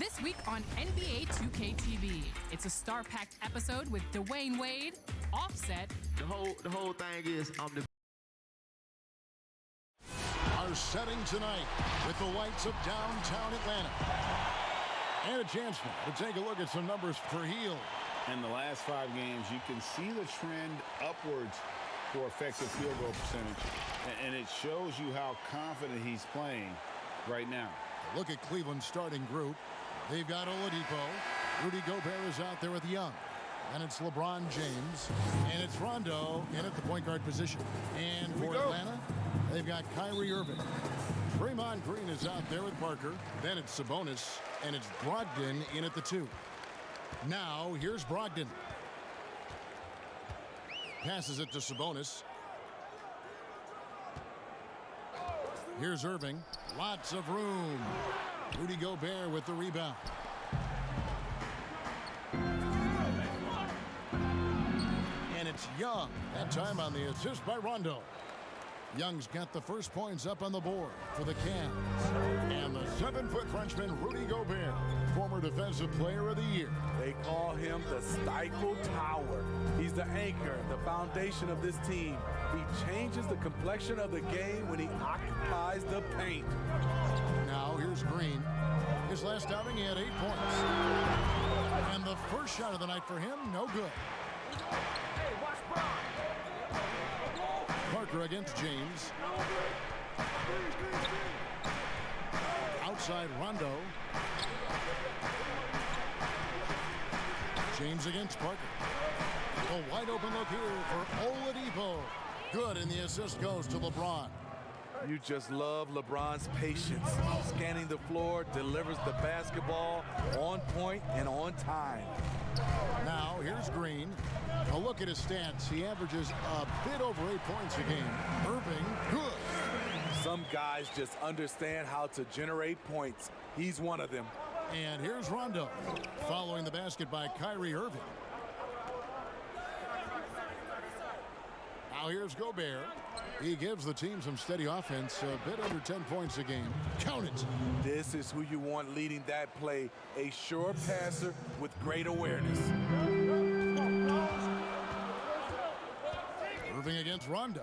This week on NBA 2K TV, it's a star-packed episode with Dwayne Wade, Offset. The whole thing is I'm the Are setting tonight with the lights of downtown Atlanta. And a chance to take a look at some numbers for Hield. In the last 5 games, you can see the trend upwards for effective field goal percentage. And it shows you how confident he's playing right now. Look at Cleveland's starting group. They've got Oladipo. Rudy Gobert is out there with Young. And it's LeBron James. And it's Rondo in at the point guard position. And for Atlanta, they've got Kyrie Irving. Draymond Green is out there with Parker. Then it's Sabonis. And it's Brogdon in at the 2. Now, here's Brogdon. Passes it to Sabonis. Here's Irving. Lots of room. Rudy Gobert with the rebound. And it's Young. That time on the assist by Rondo. Young's got the first points up on the board for the Cavs. And the 7-foot Frenchman, Rudy Gobert, former Defensive Player of the Year. They call him the Stifle Tower. He's the anchor, the foundation of this team. He changes the complexion of the game when he occupies the paint. Now here's Green. His last outing, he had 8 points. And the first shot of the night for him, no good. Parker against James. Outside Rondo. James against Parker. A wide open look here for Oladipo. Good, and the assist goes to LeBron. You just love LeBron's patience. Scanning the floor, delivers the basketball on point and on time. Now here's Green. A look at his stats. He averages a bit over 8 points a game. Irving, good. Some guys just understand how to generate points. He's one of them. And here's Rondo, following the basket by Kyrie Irving. Now here's Gobert. He gives the team some steady offense, a bit under 10 points a game. Count it. This is who you want leading that play. A sure passer with great awareness. Irving against Rondo.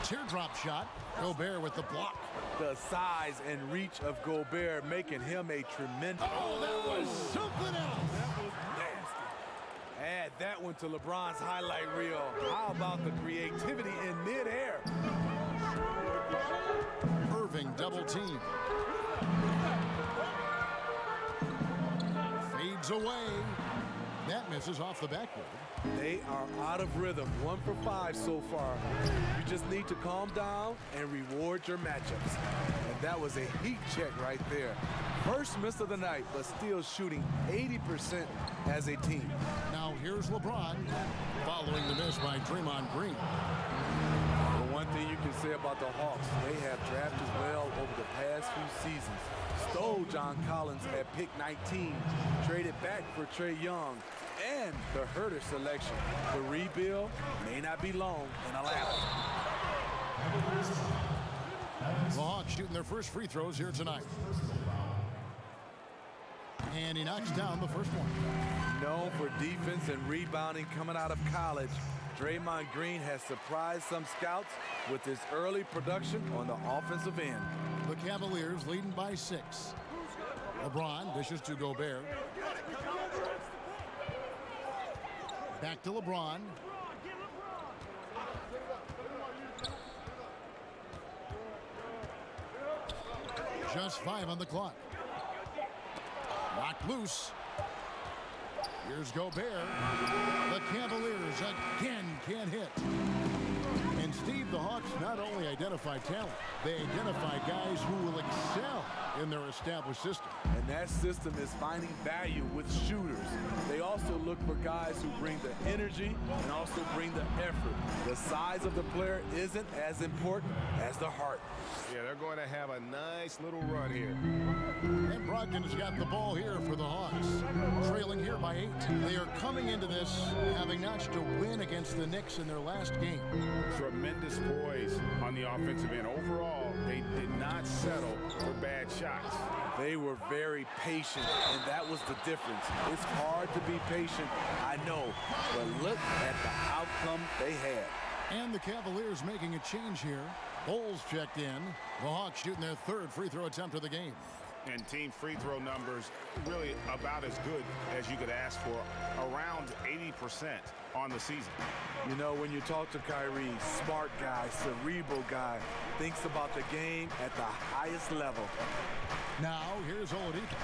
Teardrop shot. Gobert with the block. The size and reach of Gobert making him a tremendous. Oh, that was something else. That was nasty. Add that one to LeBron's highlight reel. How about the creativity in midair? Irving double team. Fades away. That misses off the backboard. They are out of rhythm. 1 for 5 so far. You just need to calm down and reward your matchups. And that was a heat check right there. First miss of the night, but still shooting 80% as a team. Now here's LeBron, following the miss by Draymond Green. The one thing you can say about the Hawks, they have drafted well over the past few seasons. Stole John Collins at pick 19, traded back for Trae Young, and the Herter selection. The rebuild may not be long in Atlanta. The Hawks shooting their first free throws here tonight. And he knocks down the first one. Known for defense and rebounding coming out of college, Draymond Green has surprised some scouts with his early production on the offensive end. The Cavaliers leading by 6. LeBron dishes to Gobert. Back to LeBron. Just 5 on the clock. Knocked loose. Here's Gobert. The Cavaliers again can't hit. And Steve, the Hawks not only identify talent, they identify guys who will excel in their established system. And And that system is finding value with shooters. They also look for guys who bring the energy and also bring the effort. The size of the player isn't as important as the heart. Yeah, they're going to have a nice little run here. And Brogdon's got the ball here for the Hawks. Trailing here by 8. They are coming into this having notched a win against the Knicks in their last game. Tremendous poise on the offensive end. Overall, they did not settle for bad shots. They were very patient, and that was the difference. It's hard to be patient, I know, but look at the outcome they had. And the Cavaliers making a change here. Bulls checked in. The Hawks shooting their 3rd free throw attempt of the game. And team free throw numbers really about as good as you could ask for, around 80% on the season. You know, when you talk to Kyrie, smart guy, cerebral guy, thinks about the game at the highest level. Now, here's Oladipo.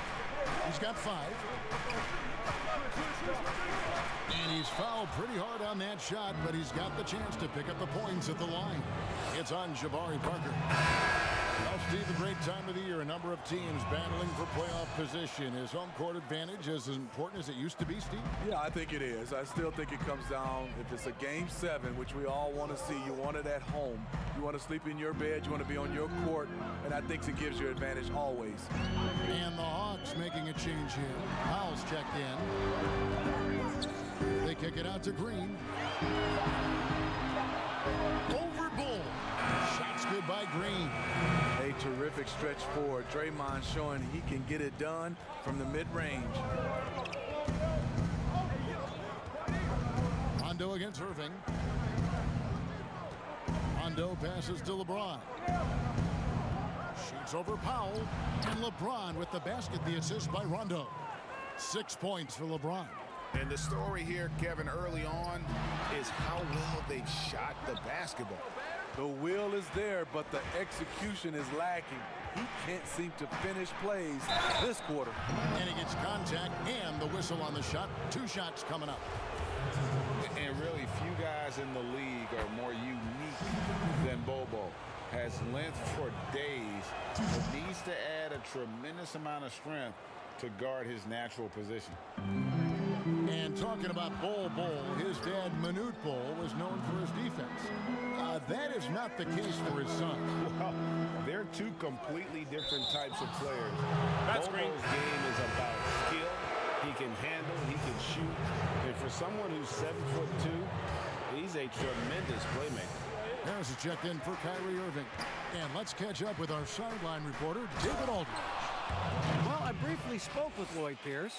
He's got 5. And he's fouled pretty hard on that shot, but he's got the chance to pick up the points at the line. It's on Jabari Parker. Well, Steve, a great time of the year. A number of teams battling for playoff position. Is home court advantage as important as it used to be, Steve? Yeah, I think it is. I still think it comes down, if it's a Game 7, which we all want to see, you want it at home. You want to sleep in your bed, you want to be on your court, and I think it gives you advantage always. And the Hawks making a change here. Powell's checked in. They kick it out to Green. Over Bull. Shots good by Green. A terrific stretch forward. Draymond showing he can get it done from the mid-range. Rondo against Irving. Rondo passes to LeBron. Shoots over Powell. And LeBron with the basket, the assist by Rondo. 6 points for LeBron. And the story here, Kevin, early on is how well they've shot the basketball. The will is there, but the execution is lacking. He can't seem to finish plays this quarter. And he gets contact and the whistle on the shot. 2 shots coming up. And really, few guys in the league are more unique than Bobo. Has length for days, but needs to add a tremendous amount of strength to guard his natural position. And talking about Bol, his dad, Manute Bol, was known for his defense. That is not the case for his son. Well, they're 2 completely different types of players. That's Bobo's great. game is about skill. He can handle, he can shoot. And for someone who's 7'2", he's a tremendous playmaker. Harris is checked in for Kyrie Irving. And let's catch up with our sideline reporter, David Aldridge. Well, I briefly spoke with Lloyd Pierce.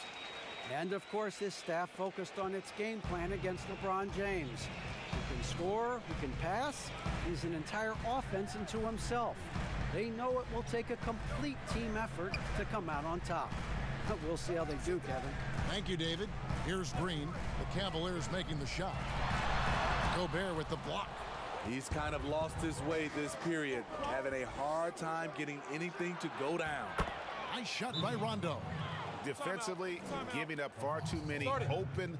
And, of course, his staff focused on its game plan against LeBron James. Who can score, who can pass. He's an entire offense unto himself. They know it will take a complete team effort to come out on top. But we'll see how they do, Kevin. Thank you, David. Here's Green. The Cavaliers making the shot. Gobert with the block. He's kind of lost his way this period, having a hard time getting anything to go down. Nice shot by Rondo. Defensively, giving up far too many open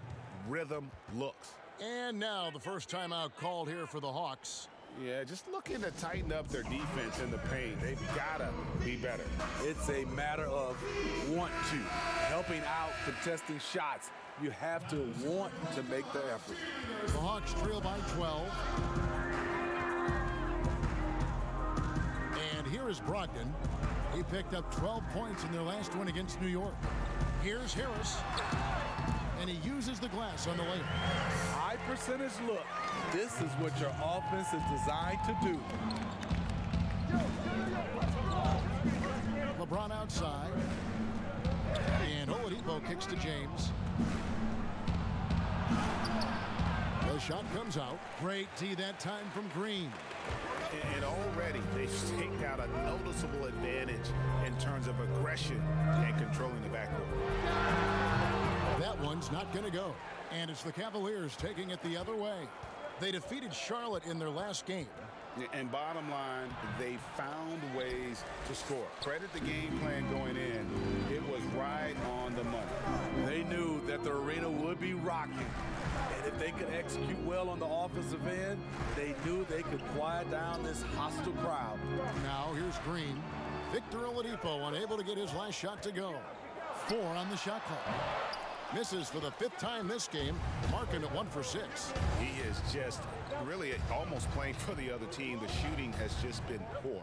rhythm looks. And now the first timeout called here for the Hawks. Yeah, just looking to tighten up their defense in the paint. They've got to be better. It's a matter of want to. Helping out, contesting shots. You have to want to make the effort. The Hawks trail by 12. And here is Brogdon. He picked up 12 points in their last one against New York. Here's Harris. And he uses the glass on the layup. High percentage look. This is what your offense is designed to do. LeBron outside. And Oladipo kicks to James. The shot comes out. Great D that time from Green. And already they've staked out a noticeable advantage in terms of aggression and controlling the backcourt. That one's not going to go. And it's the Cavaliers taking it the other way. They defeated Charlotte in their last game. And bottom line, they found ways to score. Credit the game plan going in. It was right on the money. They knew that the arena would be rocking. And if they could execute well on the offensive end, they knew they could quiet down this hostile crowd. Now here's Green. Victor Oladipo unable to get his last shot to go. 4 on the shot clock. Misses for the 5th time this game, marking it 1 for 6. He is just really almost playing for the other team. The shooting has just been poor.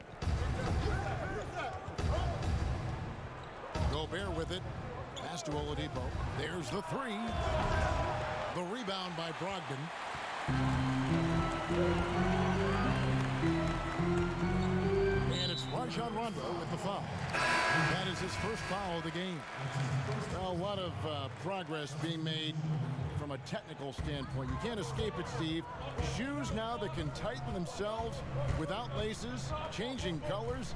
Gobert with it. Pass to Oladipo. There's the 3. The rebound by Brogdon. And it's Rajon Rondo with the foul. That is his first foul of the game. Well, a lot of progress being made from a technical standpoint. You can't escape it, Steve. Shoes now that can tighten themselves without laces, changing colors.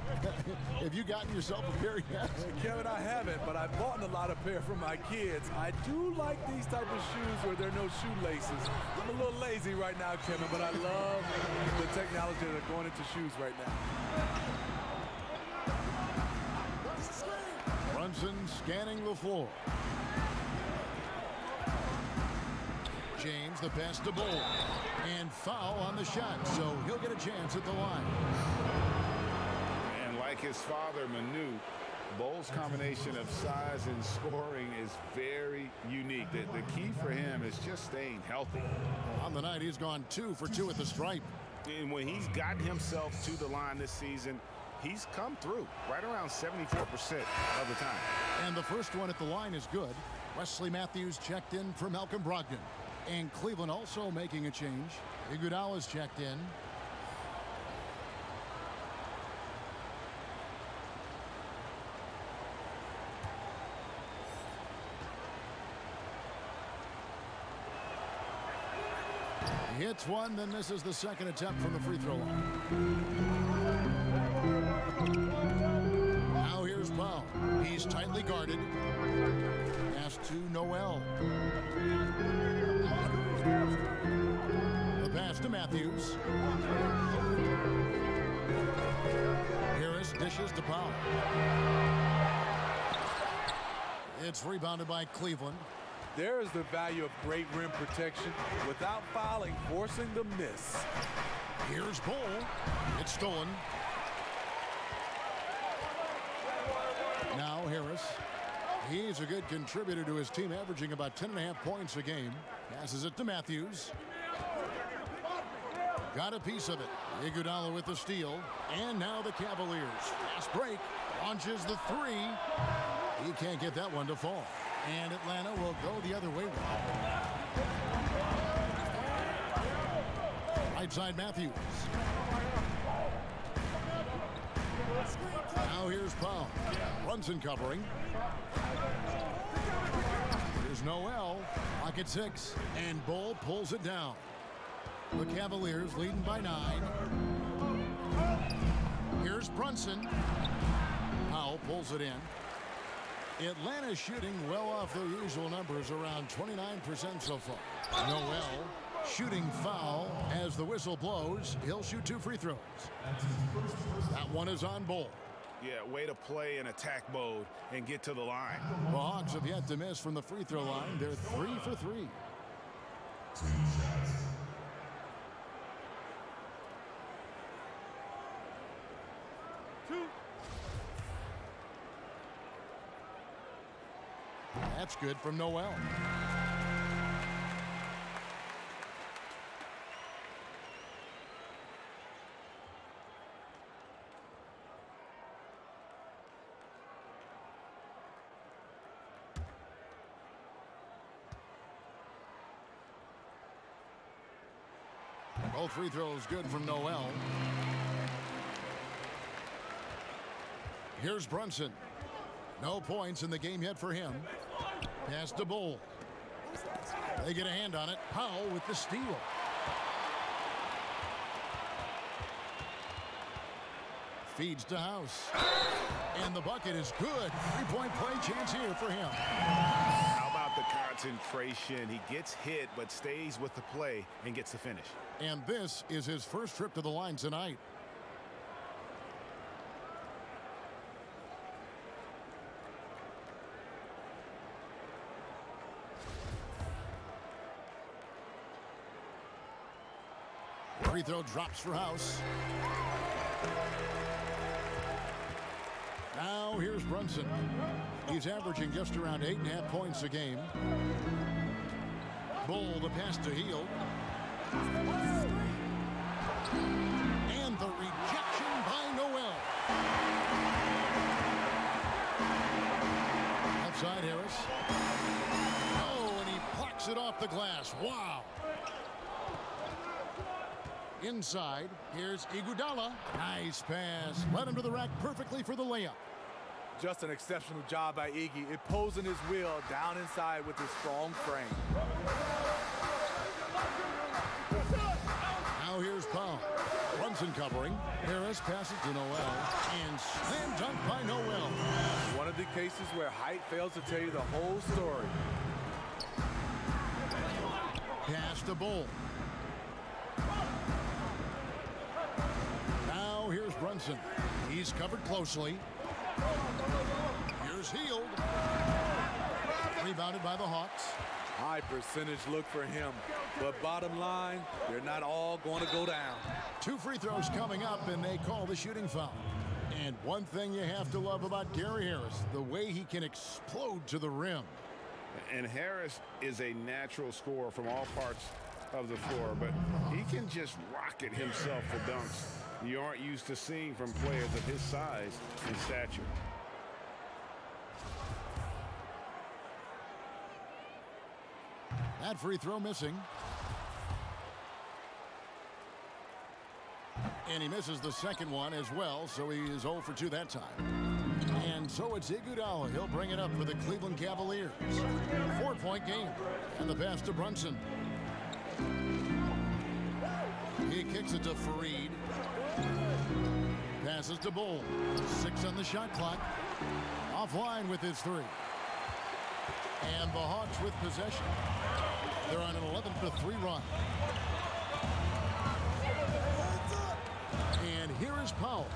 Have you gotten yourself a pair yet? Kevin, I haven't, but I've bought a lot of pair for my kids. I do like these type of shoes where there are no shoelaces. I'm a little lazy right now, Kevin, but I love the technology that are going into shoes right now. Brunson scanning the floor. James, the pass to Bull. And foul on the shot, so he'll get a chance at the line. And like his father, Manu, Bull's combination of size and scoring is very unique. The key for him is just staying healthy. On the night, he's gone 2 for 2 at the stripe. And when he's gotten himself to the line this season, he's come through right around 74% of the time. And the first one at the line is good. Wesley Matthews checked in for Malcolm Brogdon. And Cleveland also making a change. Iguodala's checked in. He hits one, then misses the second attempt from the free throw line. Now here's Powell. He's tightly guarded. Pass to Noel. The pass to Matthews. Harris dishes to Powell. It's rebounded by Cleveland. There is the value of great rim protection without fouling, forcing the miss. Here's Bull. It's stolen. Now Harris. He's a good contributor to his team, averaging about 10.5 points a game. Passes it to Matthews. Got a piece of it. Iguodala with the steal. And now the Cavaliers. Fast break. Launches the 3. He can't get that one to fall. And Atlanta will go the other way. Right side Matthews. Now here's Powell. Brunson covering. Here's Noel. Pocket 6. And Bull pulls it down. The Cavaliers leading by 9. Here's Brunson. Powell pulls it in. Atlanta shooting well off their usual numbers, around 29% so far. Noel shooting foul as the whistle blows. He'll shoot 2 free throws. That one is on Bull. Yeah, way to play in attack mode and get to the line. The Hawks have yet to miss from the free throw line. They're 3 for 3. That's good from Noel. Both free throws good from Noel. Here's Brunson. No points in the game yet for him. Pass to Bull. They get a hand on it. Powell with the steal. Feeds to House. And the bucket is good. 3-point play chance here for him. How about the concentration? He gets hit but stays with the play and gets the finish. And this is his first trip to the line tonight. Free throw drops for House. Now here's Brunson. He's averaging just around 8.5 points a game. Bull, the pass to Hield. And the rejection by Noel. Outside Harris. Oh, and he plucks it off the glass. Wow. Inside, here's Iguodala. Nice pass. Led him to the rack perfectly for the layup. Just an exceptional job by Iggy, imposing his will down inside with his strong frame. Now here's Powell. Brunson covering. Harris passes to Noel. And slam dunk by Noel. One of the cases where height fails to tell you the whole story. Pass to Bull. Now here's Brunson. He's covered closely. Here's Hield. Rebounded by the Hawks. High percentage look for him. But bottom line, they're not all going to go down. 2 free throws coming up, and they call the shooting foul. And one thing you have to love about Gary Harris, the way he can explode to the rim. And Harris is a natural scorer from all parts of the floor, but he can just rocket himself for dunks you aren't used to seeing from players of his size and stature. That free throw missing. And he misses the second one as well, so he is 0 for 2 that time. And so it's Iguodala. He'll bring it up for the Cleveland Cavaliers. 4-point game. And the pass to Brunson. He kicks it to Fareed. Passes to Bull. 6 on the shot clock. Offline with his 3. And the Hawks with possession. They're on an 11-3 run. And here is Powell.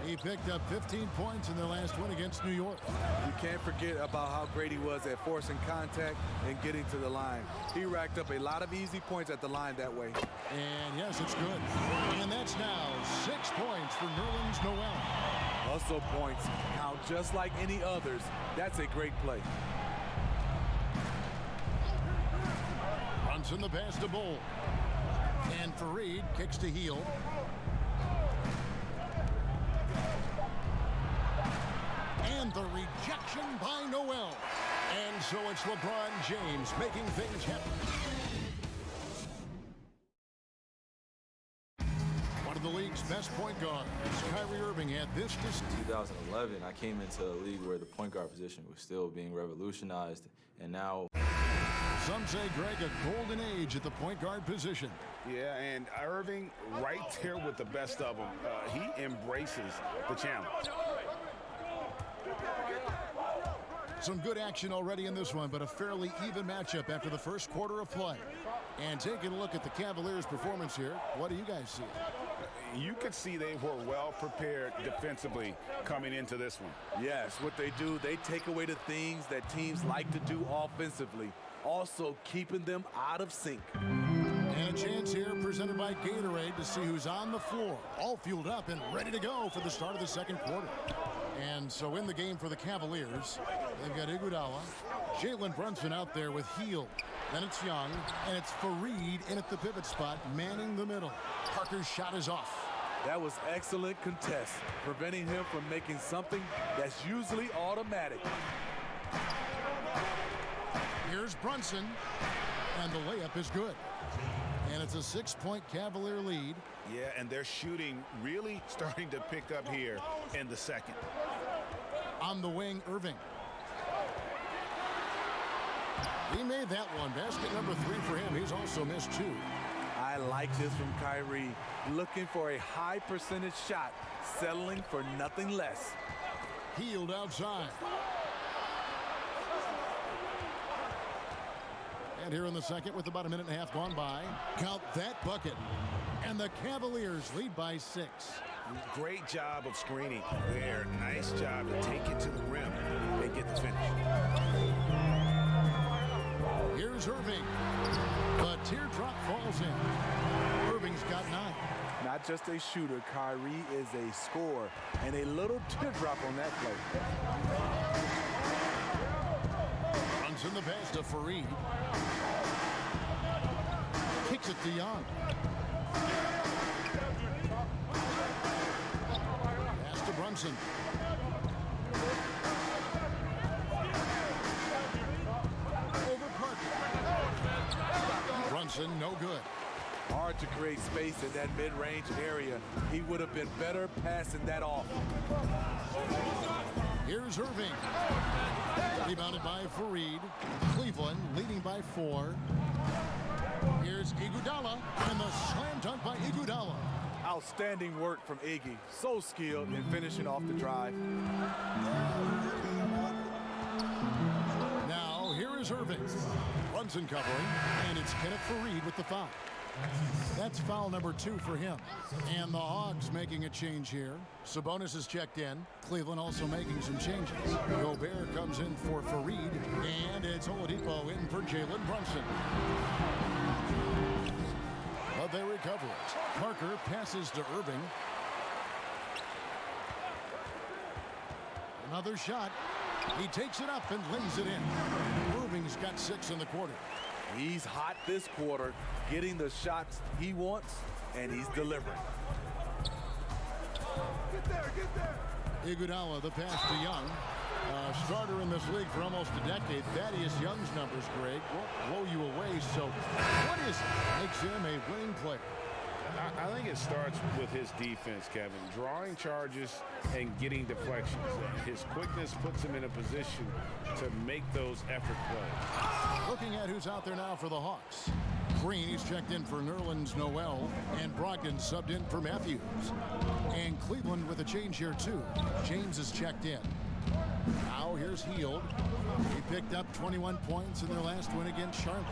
He picked up 15 points in their last win against New York. You can't forget about how great he was at forcing contact and getting to the line. He racked up a lot of easy points at the line that way. And yes, it's good. And that's now 6 points for Nerlens Noel. Hustle points count just like any others. That's a great play. Brunson the pass to Bull. And Fareed kicks to Hield. And the rejection by Noel. And so it's LeBron James making things happen. One of the league's best point guards, Kyrie Irving, had this to say. 2011, I came into a league where the point guard position was still being revolutionized, and now Some say, Greg, a golden age at the point guard position. Yeah, and Irving right there with the best of them. He embraces the challenge. Some good action already in this one, but a fairly even matchup after the first quarter of play. And taking a look at the Cavaliers' performance here, what do you guys see? You could see they were well prepared defensively coming into this one. Yes, what they do, they take away the things that teams like to do offensively, also keeping them out of sync. And a chance here presented by Gatorade to see who's on the floor, all fueled up and ready to go for the start of the second quarter. And so in the game for the Cavaliers, they've got Iguodala, Jalen Brunson out there with Hield. Then it's Young, and it's Fareed in at the pivot spot, manning the middle. Parker's shot is off. That was excellent contest, preventing him from making something that's usually automatic. Here's Brunson, and the layup is good. And it's a 6-point Cavalier lead. Yeah, and their shooting really starting to pick up here in the second. On the wing, Irving. He made that one. Basket number 3 for him. He's also missed 2. I like this from Kyrie, looking for a high percentage shot, settling for nothing less. Hield outside. And here in the second with about a minute and a half gone by. Count that bucket. And the Cavaliers lead by 6. Great job of screening there. Nice job to take it to the rim and get the finish. Here's Irving. The teardrop falls in. Irving's got 9. Not just a shooter, Kyrie is a scorer. And a little teardrop on that play. Runs in the pass to Fareed. Kicks it to Young. Pass to Brunson. Over Parker. Brunson, no good. Hard to create space in that mid-range area. He would have been better passing that off. Here's Irving. Rebounded by Fareed. Cleveland leading by 4. Here's Iguodala, and the slam dunk by Iguodala. Outstanding work from Iggy. So skilled in finishing off the drive. Now, here is Irving. Brunson covering, and it's Kenneth Fareed with the foul. That's foul number 2 for him. And the Hawks making a change here. Sabonis is checked in. Cleveland also making some changes. Gobert comes in for Fareed, and it's Oladipo in for Jalen Brunson. But they recover it. Parker passes to Irving. Another shot. He takes it up and lays it in. Irving's got 6 in the quarter. He's hot this quarter, getting the shots he wants, and he's delivering. Get there. Iguodala, the pass to Young. Starter in this league for almost a decade. Thaddeus Young's numbers, Greg, won't blow you away. So what is it makes him a winning player? I think it starts with his defense, Kevin. Drawing charges and getting deflections. His quickness puts him in a position to make those effort plays. Looking at who's out there now for the Hawks. Green, he's checked in for Nerlens Noel, and Brogdon subbed in for Matthews. And Cleveland with a change here, too. James is checked in. Now here's Hield. He picked up 21 points in their last win against Charlotte.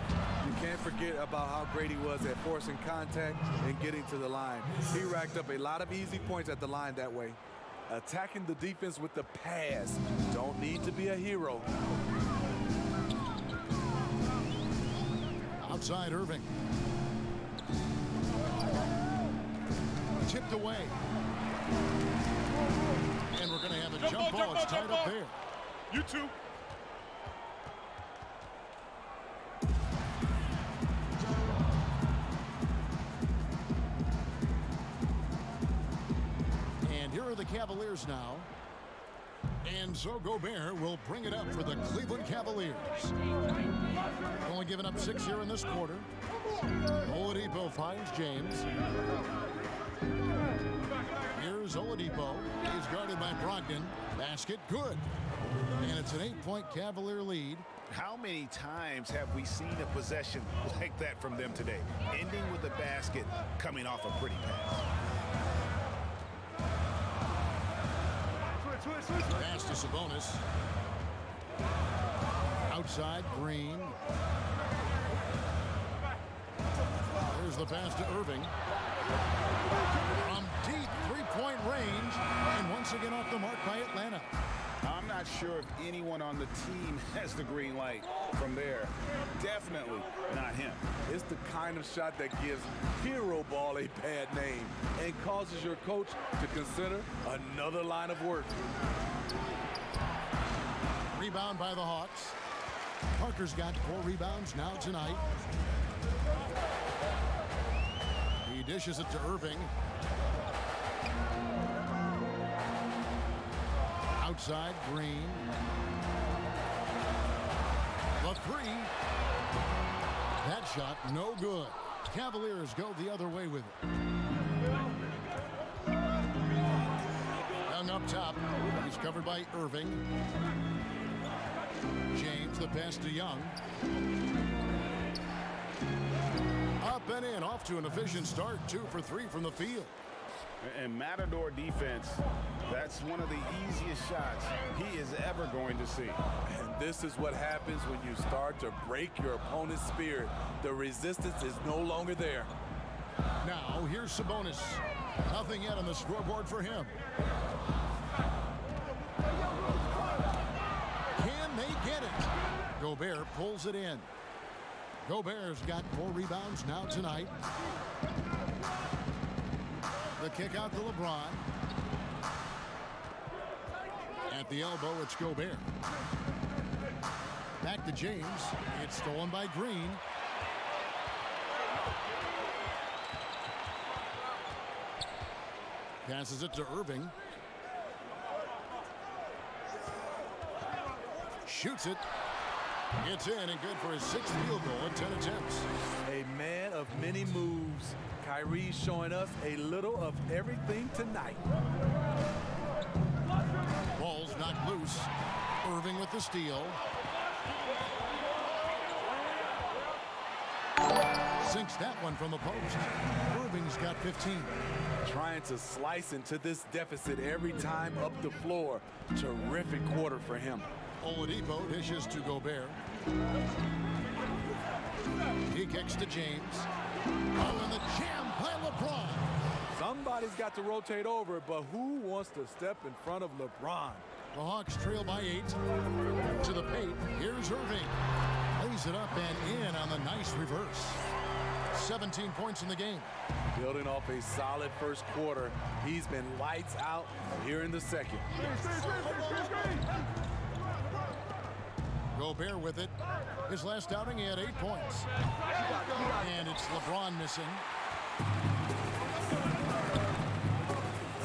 You can't forget about how great he was at forcing contact and getting to the line. He racked up a lot of easy points at the line that way. Attacking the defense with the pass. Don't need to be a hero. Outside Irving. Tipped away. And we're going to have a jump ball. It's tied up there. You too. And here are the Cavaliers now. And so Gobert will bring it up for the Cleveland Cavaliers. Only given up 6 here in this quarter. Oladipo finds James. Here's Oladipo. He's guarded by Brogdon. Basket good. And it's an 8-point Cavalier lead. How many times have we seen a possession like that from them today? Ending with a basket, coming off a pretty pass. Pass to Sabonis. Outside, Green. There's the pass to Irving. From deep three-point range, and once again off the mark by Atlanta. I'm not sure if anyone on the team has the green light from there. Definitely not him. It's the kind of shot that gives hero ball a bad name and causes your coach to consider another line of work. Rebound by the Hawks. Parker's got 4 rebounds now tonight. He dishes it to Irving. Outside, Green. The 3. That shot, no good. Cavaliers go the other way with it. Young up top. He's covered by Irving. James, the pass to Young. Up and in, off to an efficient start. 2 for 3 from the field. And Matador defense, that's one of the easiest shots he is ever going to see. And this is what happens when you start to break your opponent's spirit. The resistance is no longer there. Now, here's Sabonis. Nothing yet on the scoreboard for him. Can they get it? Gobert pulls it in. Gobert's got 4 rebounds now tonight. The kick out to LeBron. At the elbow, it's Gobert. Back to James. It's stolen by Green. Passes it to Irving. Shoots it. It's in and good for his 6th field goal in 10 attempts. A man of many moves. Kyrie showing us a little of everything tonight. Ball's knocked loose. Irving with the steal. Sinks that one from the post. Irving's got 15. Trying to slice into this deficit every time up the floor. Terrific quarter for him. Oladipo dishes to Gobert. He kicks to James. Oh, and the jam by LeBron. Somebody's got to rotate over, but who wants to step in front of LeBron? The Hawks trail by 8. To the paint. Here's Irving. Lays it up and in on the nice reverse. 17 points in the game. Building off a solid first quarter. He's been lights out here in the second. Gobert with it. His last outing, he had 8 points. And it's LeBron missing.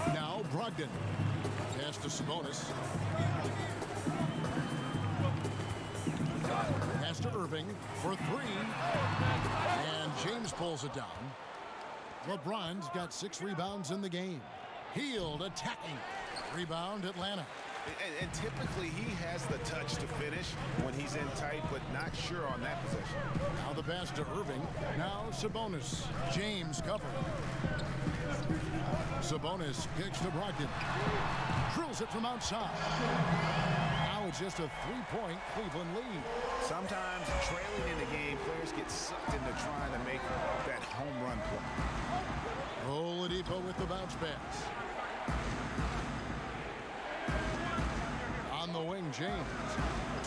Now Brogdon. Pass to Sabonis. Pass to Irving for 3. And James pulls it down. LeBron's got 6 rebounds in the game. Hield attacking. Rebound Atlanta. And typically he has the touch to finish when he's in tight, but not sure on that possession. Now the pass to Irving. Now Sabonis. James covering. Sabonis kicks to Brogdon. Drills it from outside. Now it's just a 3-point Cleveland lead. Sometimes trailing in the game, players get sucked into trying to make that home run play. Oladipo with the bounce pass. On the wing, James.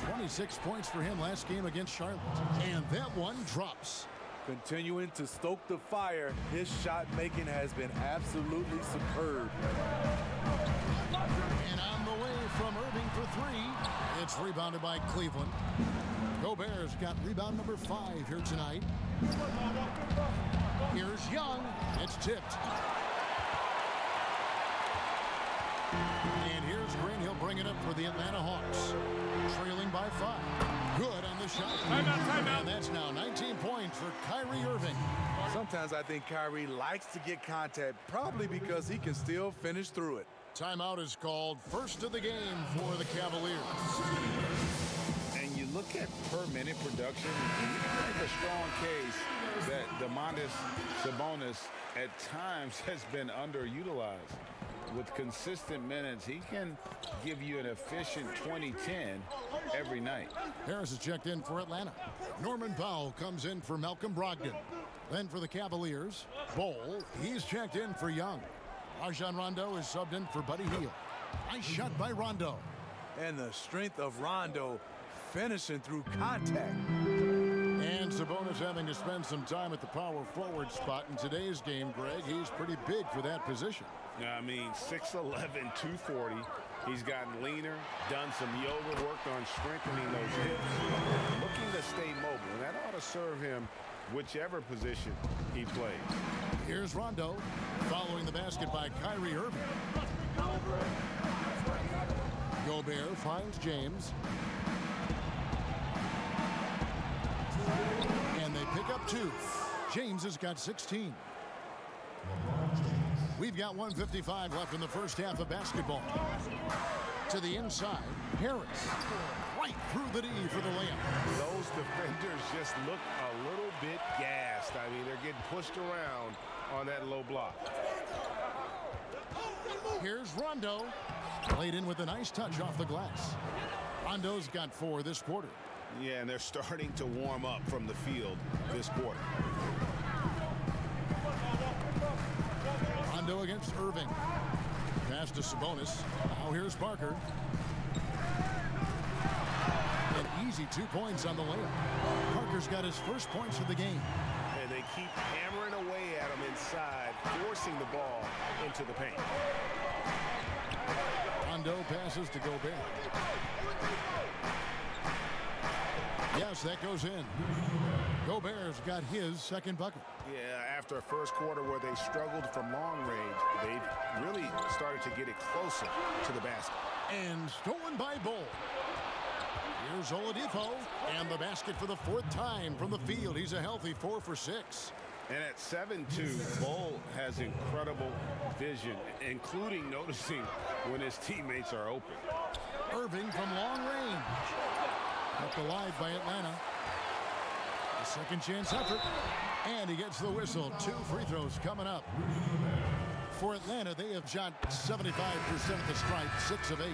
26 points for him last game against Charlotte. And that one drops. Continuing to stoke the fire, his shot making has been absolutely superb. And on the way from Irving for 3. It's rebounded by Cleveland. Gobert's got rebound number 5 here tonight. Here's Young. It's tipped. And here's Green. He'll bring it up for the Atlanta Hawks. Trailing by 5. Good on the shot. Timeout. And that's now 19 points for Kyrie Irving. Sometimes I think Kyrie likes to get contact, probably because he can still finish through it. Timeout is called. First of the game for the Cavaliers. And you look at per minute production, and you can make a strong case that Domantas Sabonis at times has been underutilized. With consistent minutes, he can give you an efficient 20-10 every night. Harris is checked in for Atlanta. Norman Powell comes in for Malcolm Brogdon. Then for the Cavaliers, Bol, he's checked in for Young. Rajon Rondo is subbed in for Buddy Hield. Nice shot by Rondo. And the strength of Rondo finishing through contact. And Sabonis having to spend some time at the power forward spot in today's game, Greg. He's pretty big for that position. I mean, 6'11", 240. He's gotten leaner, done some yoga, worked on strengthening those hips. Looking to stay mobile, and that ought to serve him whichever position he plays. Here's Rondo, following the basket by Kyrie Irving. Gobert finds James. And they pick up 2. James has got 16. We've got 1:55 left in the first half of basketball. To the inside, Harris. Right through the D for the layup. Those defenders just look a little bit gassed. I mean, they're getting pushed around on that low block. Here's Rondo. Laid in with a nice touch off the glass. Rondo's got 4 this quarter. Yeah, and they're starting to warm up from the field this quarter. Rondo against Irving. Pass to Sabonis. Now here's Parker. An easy 2 points on the layup. Parker's got his first points of the game. And they keep hammering away at him inside, forcing chasing the ball into the paint. Rondo passes to Gobert. Yes, that goes in. Gobert's got his second bucket. Yeah, after a first quarter where they struggled from long range, they've really started to get it closer to the basket. And stolen by Bol. Here's Oladipo, and the basket for the fourth time from the field. He's a healthy 4 for 6. And at 7'2", Bol has incredible vision, including noticing when his teammates are open. Irving from long range. Kept alive by Atlanta. A second chance effort. And he gets the whistle. 2 free throws coming up. For Atlanta, they have shot 75% at the stripe, 6 of 8.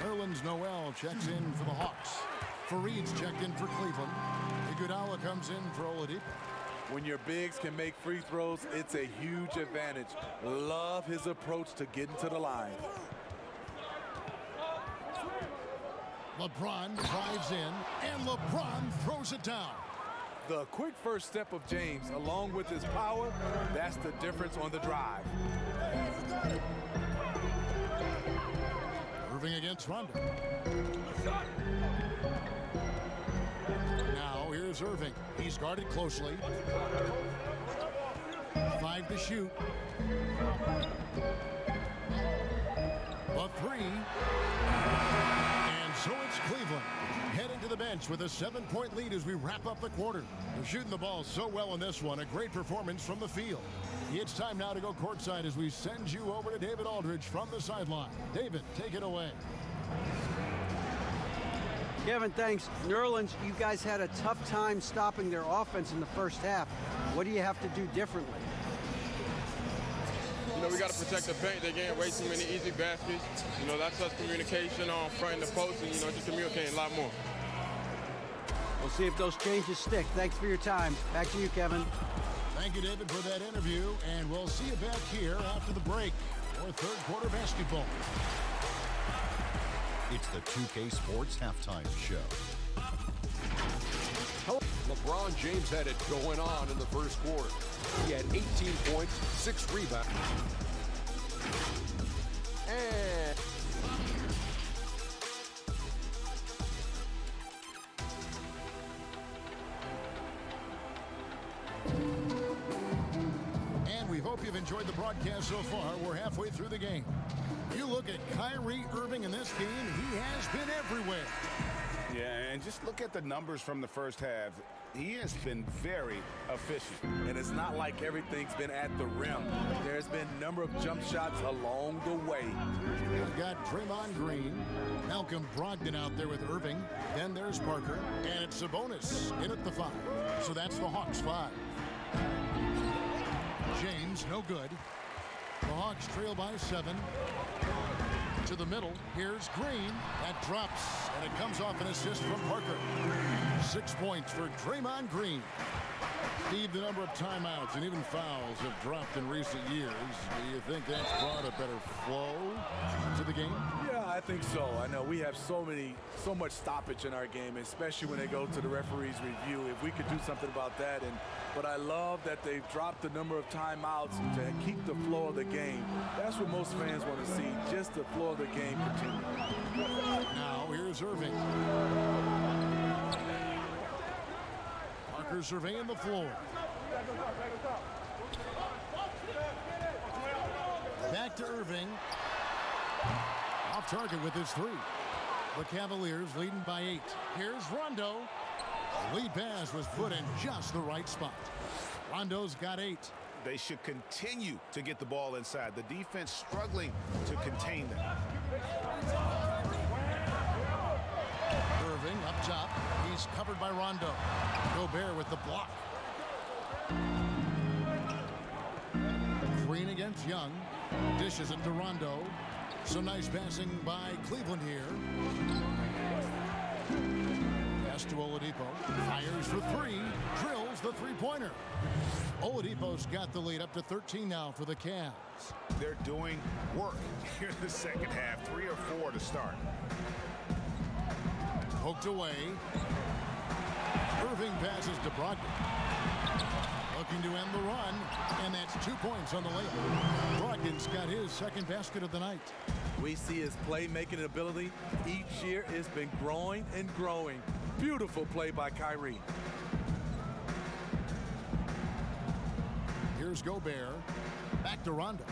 Nerlens Noel checks in for the Hawks. Fareed's checked in for Cleveland. Iguodala comes in for Oladipo. When your bigs can make free throws, it's a huge advantage. Love his approach to getting to the line. LeBron drives in, and LeBron throws it down. The quick first step of James, along with his power, that's the difference on the drive. Irving against Rondo. Now here's Irving. He's guarded closely. 5 to shoot. A 3. And so it's Cleveland heading to the bench with a 7-point lead as we wrap up the quarter. They're shooting the ball so well in this one. A great performance from the field. It's time now to go courtside as we send you over to David Aldridge from the sideline. David, take it away. Kevin, thanks. Nerlens, you guys had a tough time stopping their offense in the first half. What do you have to do differently? You know, we got to protect the paint. They're getting way too many easy baskets. You know, that's us communication on front and the post and, you know, just communicating a lot more. We'll see if those changes stick. Thanks for your time. Back to you, Kevin. Thank you, David, for that interview. And we'll see you back here after the break for third quarter basketball. It's the 2K Sports Halftime Show. LeBron James had it going on in the first quarter. He had 18 points, 6 rebounds. And we hope you've enjoyed the broadcast so far. We're halfway through the game. You look at Kyrie Irving in this game, he has been everywhere. Yeah, and just look at the numbers from the first half. He has been very efficient. And it's not like everything's been at the rim. There's been a number of jump shots along the way. We've got Draymond Green, Malcolm Brogdon out there with Irving. Then there's Parker, and it's Sabonis in at the 5. So that's the Hawks 5. James, no good. The Hawks trail by 7. To the middle, here's Green. That drops, and it comes off an assist from Parker. 6 points for Draymond Green. Steve, the number of timeouts and even fouls have dropped in recent years. Do you think that's brought a better flow to the game? Yeah, I think so. I know we have so much stoppage in our game, especially when they go to the referee's review. If we could do something about that, but I love that they've dropped the number of timeouts to keep the flow of the game. That's what most fans want to see, just the flow of the game continue. Now here's Irving. Parker surveying the floor. Back to Irving. Off target with his 3. The Cavaliers leading by 8. Here's Rondo. The lead pass was put in just the right spot. Rondo's got 8. They should continue to get the ball inside. The defense struggling to contain them. Irving up top. He's covered by Rondo. Gobert with the block. Green against Young. Dishes it to Rondo. Some nice passing by Cleveland here. Pass to Oladipo. Fires for 3. Drills the three-pointer. Oladipo's got the lead up to 13 now for the Cavs. They're doing work here in the second half. 3 or 4 to start. Poked away. Irving passes to Brogdon. Looking to end the run, and that's 2 points on the layup. Brogdon's got his second basket of the night. We see his playmaking ability each year. It's been growing and growing. Beautiful play by Kyrie. Here's Gobert. Back to Rondo.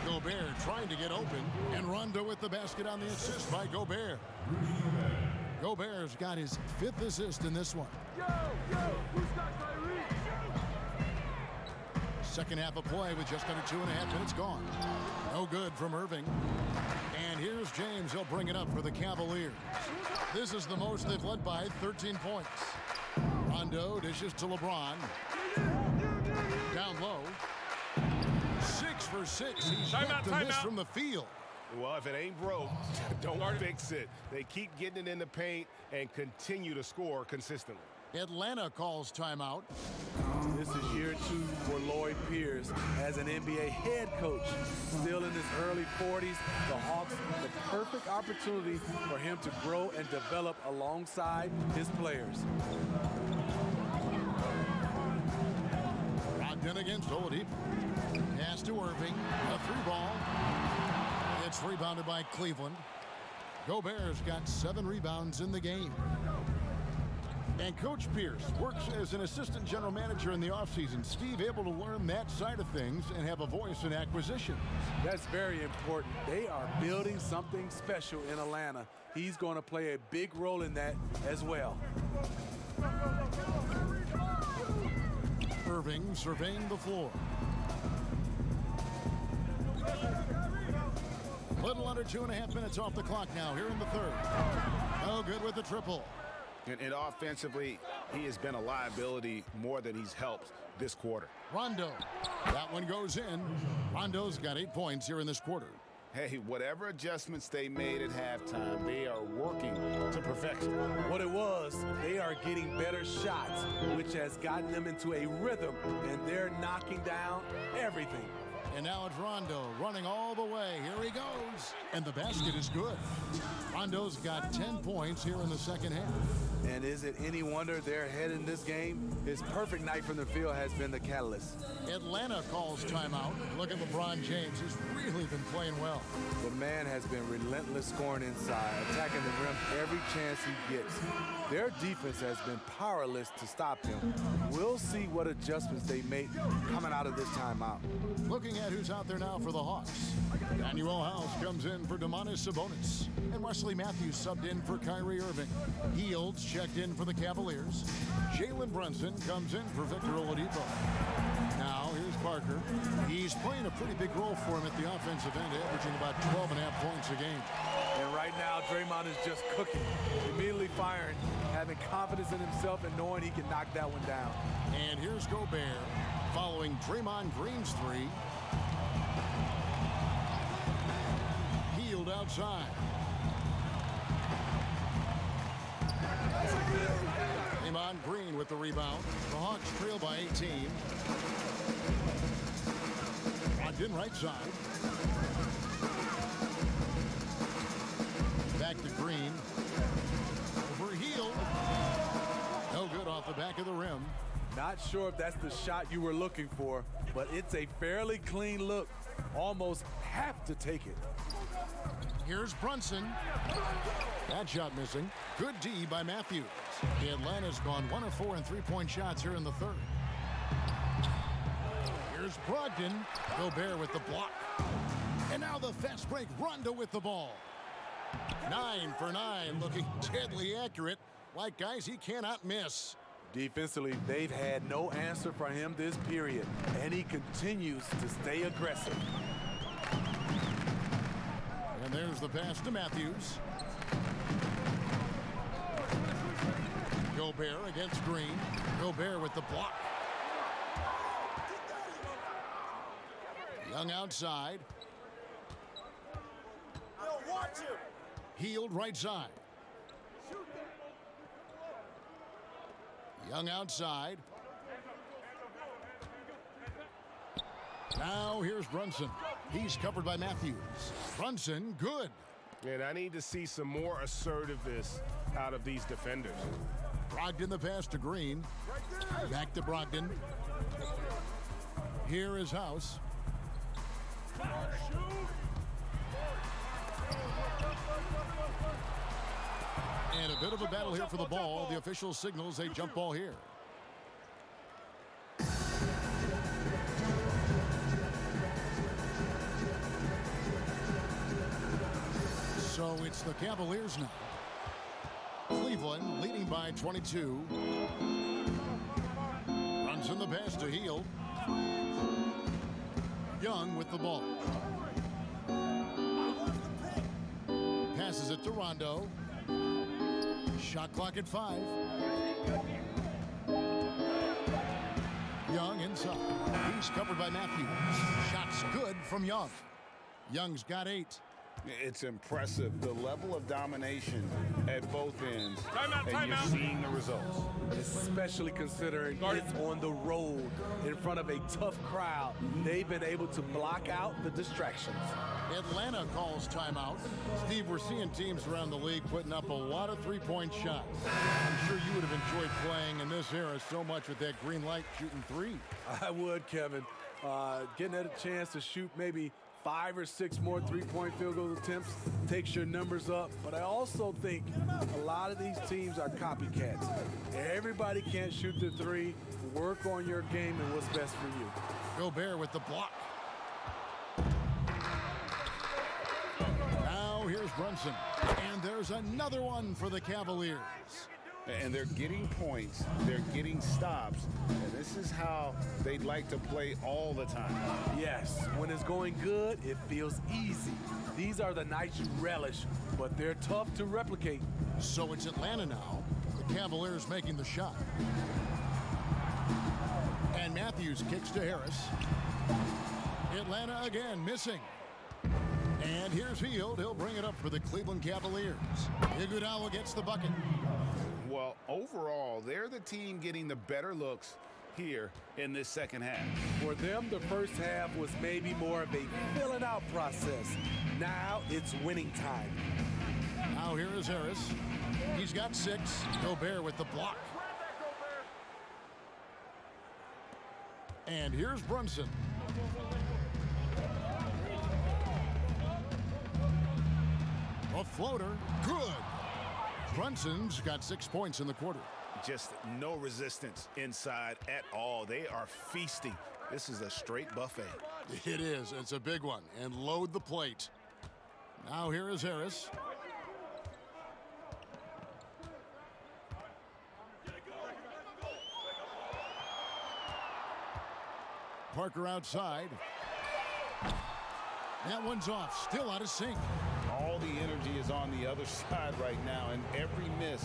Gobert trying to get open, and Rondo with the basket on the assist by Gobert. Gobert's got his 5th assist in this one. Who's got Kyrie? Second half of play with just under 2.5 minutes gone. No good from Irving. And here's James. He'll bring it up for the Cavaliers. This is the most they've led by 13 points. Rondo dishes to LeBron. Down low. 6 for 6. He's yet to miss from the field. Well, if it ain't broke, don't fix it. They keep getting it in the paint and continue to score consistently. Atlanta calls timeout. This is year 2 for Lloyd Pierce as an NBA head coach. Still in his early 40s, the Hawks the perfect opportunity for him to grow and develop alongside his players. Brogdon against Oladipo. Pass to Irving. A 3-ball. It's rebounded by Cleveland. Gobert's got 7 rebounds in the game. And Coach Pierce works as an assistant general manager in the offseason. Steve able to learn that side of things and have a voice in acquisition. That's very important. They are building something special in Atlanta. He's going to play a big role in that as well. Irving surveying the floor. Little under 2.5 minutes off the clock now here in the third. No good with the triple. And offensively, he has been a liability more than he's helped this quarter. Rondo. That one goes in. Rondo's got 8 points here in this quarter. Hey, whatever adjustments they made at halftime, they are working to perfection. What it was, they are getting better shots, which has gotten them into a rhythm, and they're knocking down everything. And now it's Rondo running all the way. Here he goes. And the basket is good. Rondo's got 10 points here in the second half. And is it any wonder they're ahead in this game? His perfect night from the field has been the catalyst. Atlanta calls timeout. Look at LeBron James. He's really been playing well. The man has been relentless scoring inside, attacking the rim every chance he gets. Their defense has been powerless to stop him. We'll see what adjustments they make coming out of this timeout. Looking at who's out there now for the Hawks. Daniel House comes in for Domantas Sabonis. And Wesley Matthews subbed in for Kyrie Irving. Hields checked in for the Cavaliers. Jalen Brunson comes in for Victor Oladipo. Now here's Parker. He's playing a pretty big role for him at the offensive end, averaging about 12.5 points a game. And right now, Draymond is just cooking, immediately firing, having confidence in himself and knowing he can knock that one down. And here's Gobert following Draymond Green's 3. Hield outside. Draymond Green with the rebound. The Hawks trail by 18. Brogdon right side. Back to Green. Over Hield. No good off the back of the rim. Not sure if that's the shot you were looking for, but it's a fairly clean look. Almost have to take it. Here's Brunson. That shot missing. Good D by Matthews. The Atlanta's gone 1 of 4 in three-point shots here in the third. Here's Brogdon. Gobert with the block. And now the fast break. Rondo with the ball. 9 for 9, looking deadly accurate. Like guys he cannot miss. Defensively, they've had no answer for him this period, and he continues to stay aggressive. And there's the pass to Matthews. Gobert against Green. Gobert with the block. Young outside. Hield right side. Young outside. Now here's Brunson. He's covered by Matthews. Brunson, good. And I need to see some more assertiveness out of these defenders. Brogdon the pass to Green. Back to Brogdon. Here is House. And a bit of a battle here for the ball. The official signals a jump ball here. So it's the Cavaliers now. Cleveland leading by 22. Runs in the pass to Hield. Young with the ball. Passes it to Rondo. Shot clock at 5. Young inside. He's covered by Matthews. Shots good from Young. Young's got 8. It's impressive, the level of domination at both ends, and you're seeing the results. Especially considering it's on the road in front of a tough crowd. They've been able to block out the distractions. Atlanta calls timeout. Steve, we're seeing teams around the league putting up a lot of three-point shots. I'm sure you would have enjoyed playing in this era so much with that green light shooting 3. I would, Kevin. Getting a chance to shoot maybe 5 or 6 more three-point field goal attempts takes your numbers up. But I also think a lot of these teams are copycats. Everybody can't shoot the 3. Work on your game and what's best for you. Gobert with the block. Now here's Brunson. And there's another one for the Cavaliers. And they're getting points, they're getting stops, and this is how they'd like to play all the time. Yes, when it's going good, it feels easy. These are the nights you relish, but they're tough to replicate. So it's Atlanta now. The Cavaliers making the shot. And Matthews kicks to Harris. Atlanta again missing. And here's Hield. He'll bring it up for the Cleveland Cavaliers. Iguodala gets the bucket. Well, overall, they're the team getting the better looks here in this second half. For them, the first half was maybe more of a filling out process. Now it's winning time. Now here is Harris. He's got 6. Gobert with the block. And here's Brunson. A floater. Good. Brunson's got 6 points in the quarter. Just no resistance inside at all. They are feasting. This is a straight buffet. It is. It's a big one. And load the plate. Now here is Harris. Parker outside. That one's off. Still out of sync. All the energy is on the other side right now, and every miss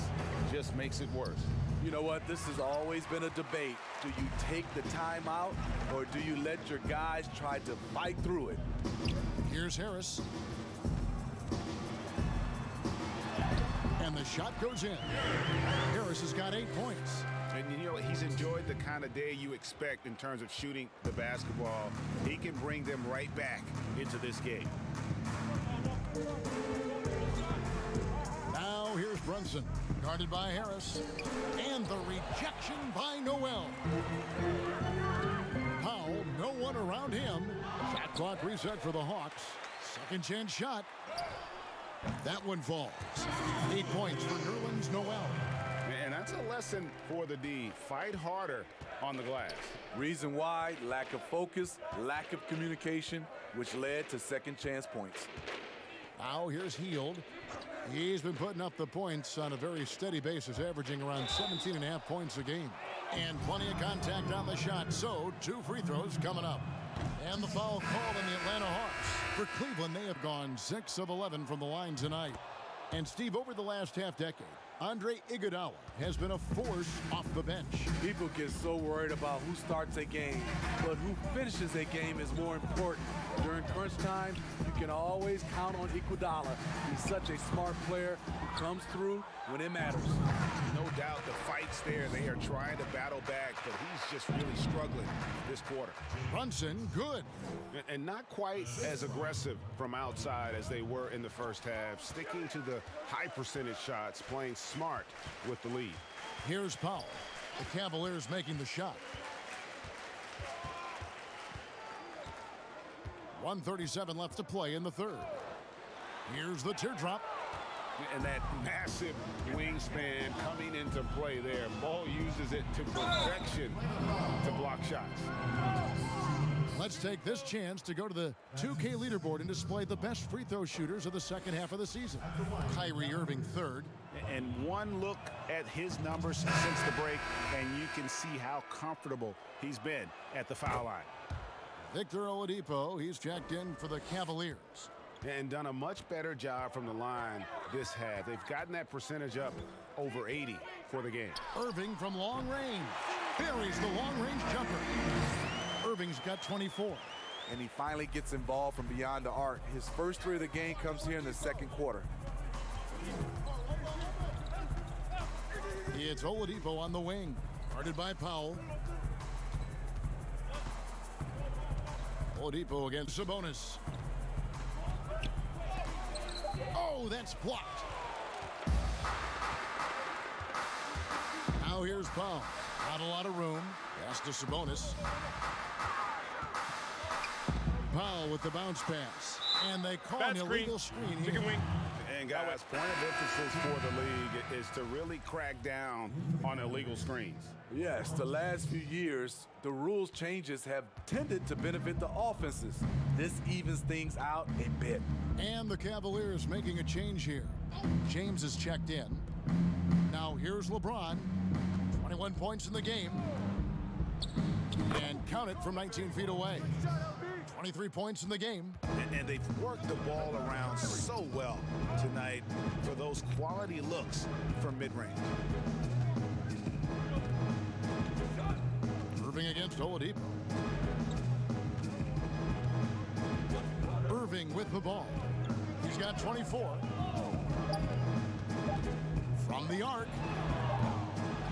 just makes it worse. You know what? This has always been a debate. Do you take the timeout, or do you let your guys try to fight through it? Here's Harris. And the shot goes in. Harris has got 8 points. And you know, he's enjoyed the kind of day you expect in terms of shooting the basketball. He can bring them right back into this game. Now here's Brunson, guarded by Harris. And the rejection by Noel. Powell, no one around him. Shot clock reset for the Hawks. Second chance shot. That one falls. 8 points for Nerlens Noel. And that's a lesson for the D. Fight harder on the glass. Reason why: lack of focus, lack of communication, which led to second chance points. Now here's Hield. He's been putting up the points on a very steady basis, averaging around 17.5 points a game. And plenty of contact on the shot, so 2 free throws coming up. And the foul called on the Atlanta Hawks. For Cleveland, they have gone 6 of 11 from the line tonight. And Steve, over the last half-decade, Andre Iguodala has been a force off the bench. People get so worried about who starts a game, but who finishes a game is more important. During crunch time, you can always count on Iguodala. He's such a smart player who comes through when it matters. No doubt the fight's there. They are trying to battle back, but he's just really struggling this quarter. Brunson, good. And not quite as aggressive from outside as they were in the first half, sticking to the high percentage shots, playing smart with the lead. Here's Powell. The Cavaliers making the shot. 1:37 left to play in the third. Here's the teardrop. And that massive wingspan coming into play there. Ball uses it to perfection to block shots. Let's take this chance to go to the 2K leaderboard and display the best free throw shooters of the second half of the season. Kyrie Irving third. And one look at his numbers since the break, and you can see how comfortable he's been at the foul line. Victor Oladipo, he's checked in for the Cavaliers. And done a much better job from the line this half. They've gotten that percentage up over 80 for the game. Irving from long range. Buries the long-range jumper. Irving's got 24. And he finally gets involved from beyond the arc. His first three of the game comes here in the second quarter. It's Oladipo on the wing. Guarded by Powell. Oladipo against Sabonis. Oh, that's blocked. Now here's Powell. Not a lot of room. Pass to Sabonis. Powell with the bounce pass. And they call an illegal screen here. And guys, point of emphasis for the league is to really crack down on illegal screens. Yes, the last few years, the rules changes have tended to benefit the offenses. This evens things out a bit. And the Cavaliers making a change here. James is checked in. Now here's LeBron. 21 points in the game. And count it from 19 feet away. 23 points in the game. And they've worked the ball around so well tonight for those quality looks from mid-range. Irving against Oladipo. Irving with the ball. He's got 24. From the arc.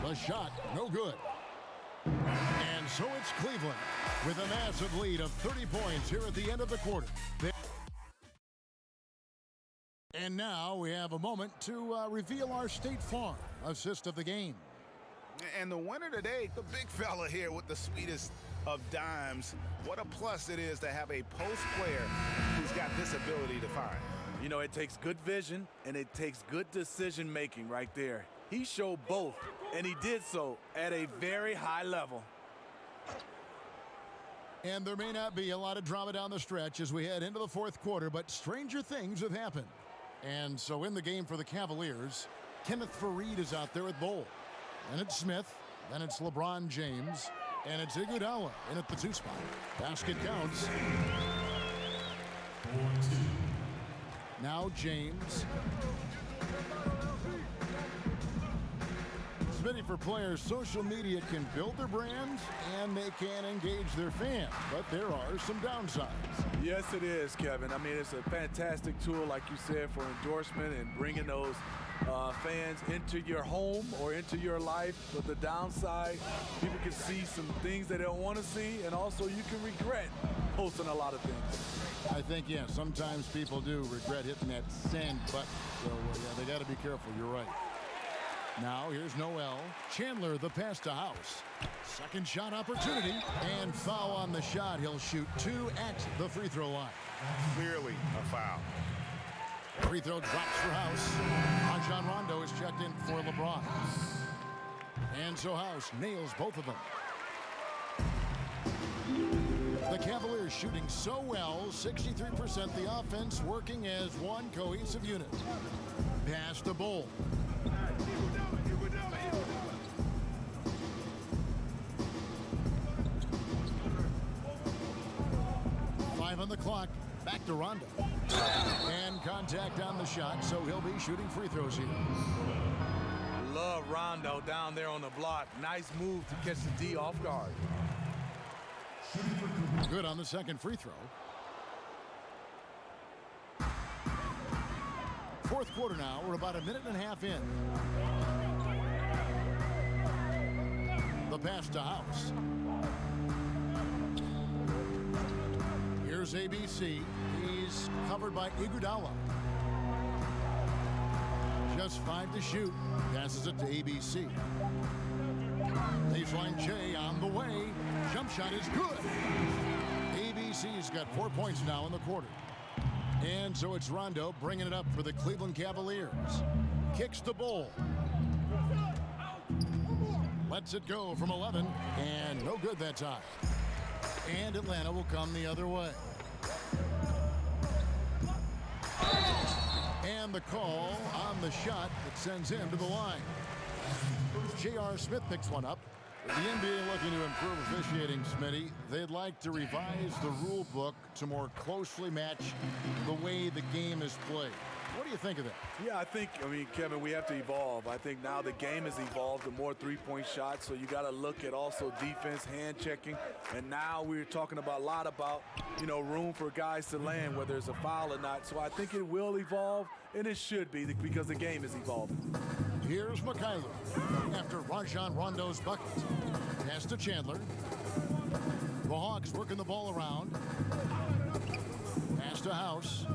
The shot, no good. And so it's Cleveland with a massive lead of 30 points here at the end of the quarter. And now we have a moment to reveal our State Farm assist of the game. And the winner today, the big fella here with the sweetest of dimes. What a plus it is to have a post player who's got this ability to find. You know, it takes good vision and it takes good decision making right there. He showed both, and he did so at a very high level. And there may not be a lot of drama down the stretch as we head into the fourth quarter, but stranger things have happened. And so in the game for the Cavaliers, Kenneth Faried is out there with Bol. Then it's Smith. Then it's LeBron James. And it's Iguodala in at the 2 spot. Basket counts. Now James. Smitty, for players, social media can build their brands and they can engage their fans, but there are some downsides. Yes, it is, Kevin. I mean, it's a fantastic tool, like you said, for endorsement and bringing those fans into your home or into your life. But the downside, people can see some things they don't want to see, and also you can regret posting a lot of things. I think, yeah, sometimes people do regret hitting that send button. So, yeah, they got to be careful. You're right. Now, here's Noel. Chandler, the pass to House. Second shot opportunity. And foul on the shot. He'll shoot 2 at the free throw line. Clearly a foul. Free throw drops for House. Rajon Rondo is checked in for LeBron. And so House nails both of them. The Cavaliers shooting so well, 63%. The offense working as one cohesive unit. Pass to Bol. On the clock, back to Rondo. And contact on the shot, so he'll be shooting free throws here. Love Rondo down there on the block. Nice move to catch the D off guard. Good on the second free throw. Fourth quarter now. We're about a minute and a half in. The pass to House. Here's ABC. He's covered by Iguodala. Just 5 to shoot. Passes it to ABC. Baseline J on the way. Jump shot is good. ABC's got 4 points now in the quarter. And so it's Rondo bringing it up for the Cleveland Cavaliers. Kicks the bowl. Lets it go from 11. And no good that time. And Atlanta will come the other way. And the call on the shot that sends him to the line. J.R. Smith picks one up. The NBA looking to improve officiating, Smitty. They'd like to revise the rule book to more closely match the way the game is played. What do you think of that? Yeah, I mean, Kevin, we have to evolve. I think now the game has evolved to more three-point shots, so you got to look at also defense, hand checking, and now we're talking about a lot about, room for guys to land, whether it's a foul or not. So I think it will evolve, and it should be because the game is evolving. Here's Mikhailov after Rajon Rondo's bucket. Pass to Chandler. The Hawks working the ball around. Pass to House.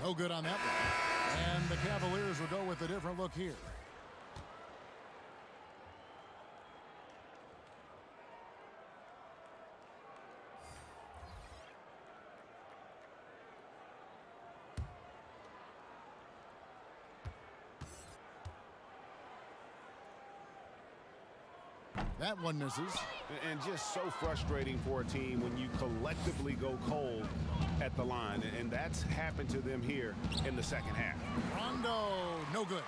No good on that one. And the Cavaliers will go with a different look here. That one misses. And just so frustrating for a team when you collectively go cold at the line. And that's happened to them here in the second half. Rondo, no good.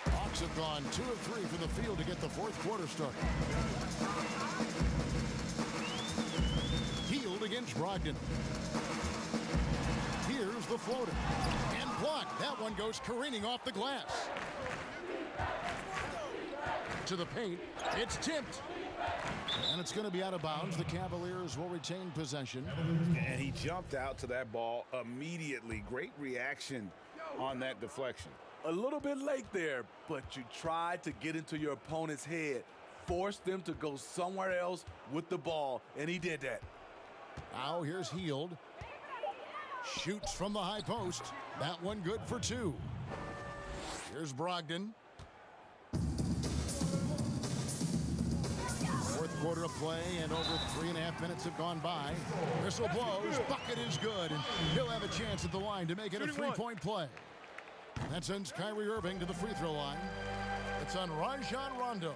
Hawks have gone 2 of 3 from the field to get the fourth quarter started. Healed against Brogdon. Here's the floater. And blocked. That one goes careening off the glass. To the paint. It's tipped. And it's going to be out of bounds. The Cavaliers will retain possession. And he jumped out to that ball immediately. Great reaction on that deflection. A little bit late there, but you tried to get into your opponent's head. Forced them to go somewhere else with the ball, and he did that. Now here's Hield. Shoots from the high post. That one good for 2. Here's Brogdon. Fourth quarter of play, and over 3.5 minutes have gone by. Whistle blows. Bucket is good, and he'll have a chance at the line to make it a 3-point play. That sends Kyrie Irving to the free throw line. It's on Rajon Rondo.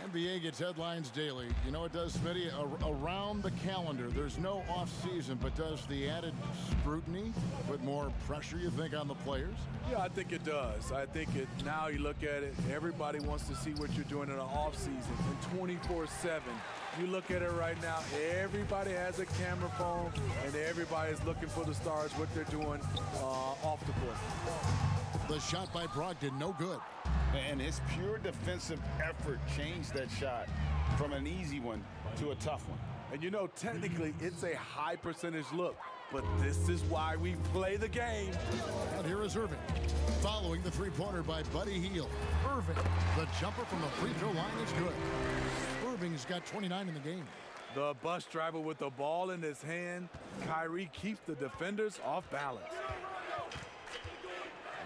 NBA gets headlines daily. You know it does, Smitty? Around the calendar. There's no off-season, but does the added scrutiny put more pressure, you think, on the players? Yeah, I think it does. I think now you look at it, everybody wants to see what you're doing in the off-season. And 24/7, you look at it right now, everybody has a camera phone, and everybody's looking for the stars, what they're doing off the court. The shot by Brogdon, no good. And his pure defensive effort changed that shot from an easy one to a tough one. And technically, it's a high percentage look, but this is why we play the game. And here is Irving, following the three-pointer by Buddy Hield. Irving, the jumper from the free throw line is good. Irving's got 29 in the game. The bus driver with the ball in his hand. Kyrie keeps the defenders off balance.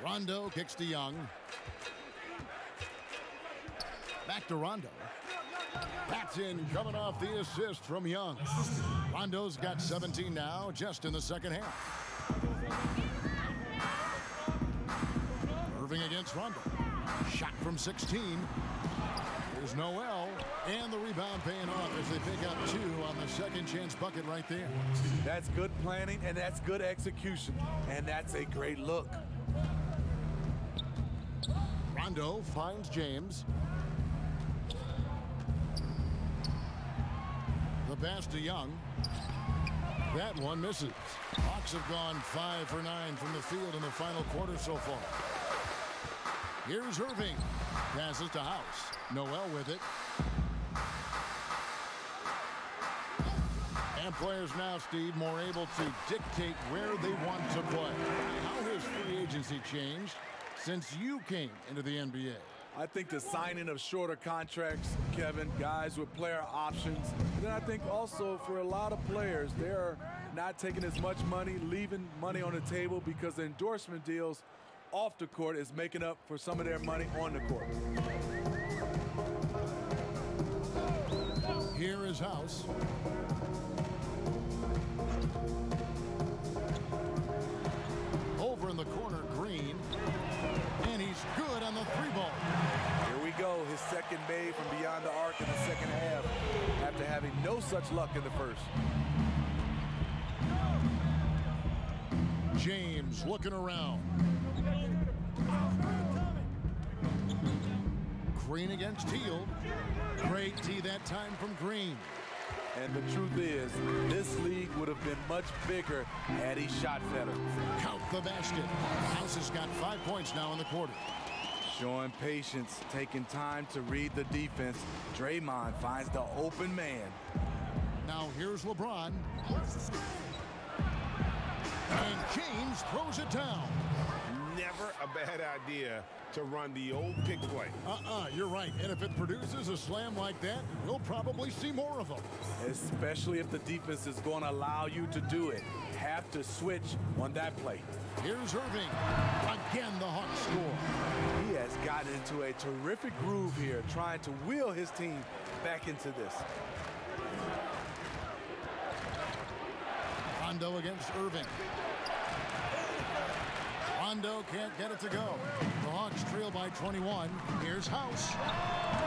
Rondo kicks to Young. Back to Rondo. Patson coming off the assist from Young. Rondo's got 17 now, just in the second half. Irving against Rondo. Shot from 16. Here's Noel. And the rebound paying off as they pick up 2 on the second chance bucket right there. That's good planning, and that's good execution. And that's a great look. Rondo finds James. The pass to Young. That one misses. Hawks have gone 5 for 9 from the field in the final quarter so far. Here's Irving. Passes to House. Noel with it. And players now, Steve, more able to dictate where they want to play. How has free agency changed since you came into the NBA? I think the signing of shorter contracts, Kevin, guys with player options. And then I think also for a lot of players, they're not taking as much money, leaving money on the table because the endorsement deals off the court is making up for some of their money on the court. Here is House. Over in the corner, Green. And he's good on the three ball. Here we go, his second made from beyond the arc in the second half after having no such luck in the first. James looking around. Green against Teal. Great tee that time from Green. And the truth is, this league would have been much bigger had he shot better. Count the basket. House has got 5 points now in the quarter. Showing patience, taking time to read the defense. Draymond finds the open man. Now here's LeBron. And James throws it down. Never a bad idea to run the old pick play. You're right. And if it produces a slam like that, we'll probably see more of them. Especially if the defense is going to allow you to do it. Have to switch on that play. Here's Irving. Again, the Hawks score. He has gotten into a terrific groove here, trying to wheel his team back into this. Rondo against Irving. Rondo can't get it to go. The Hawks trail by 21. Here's House.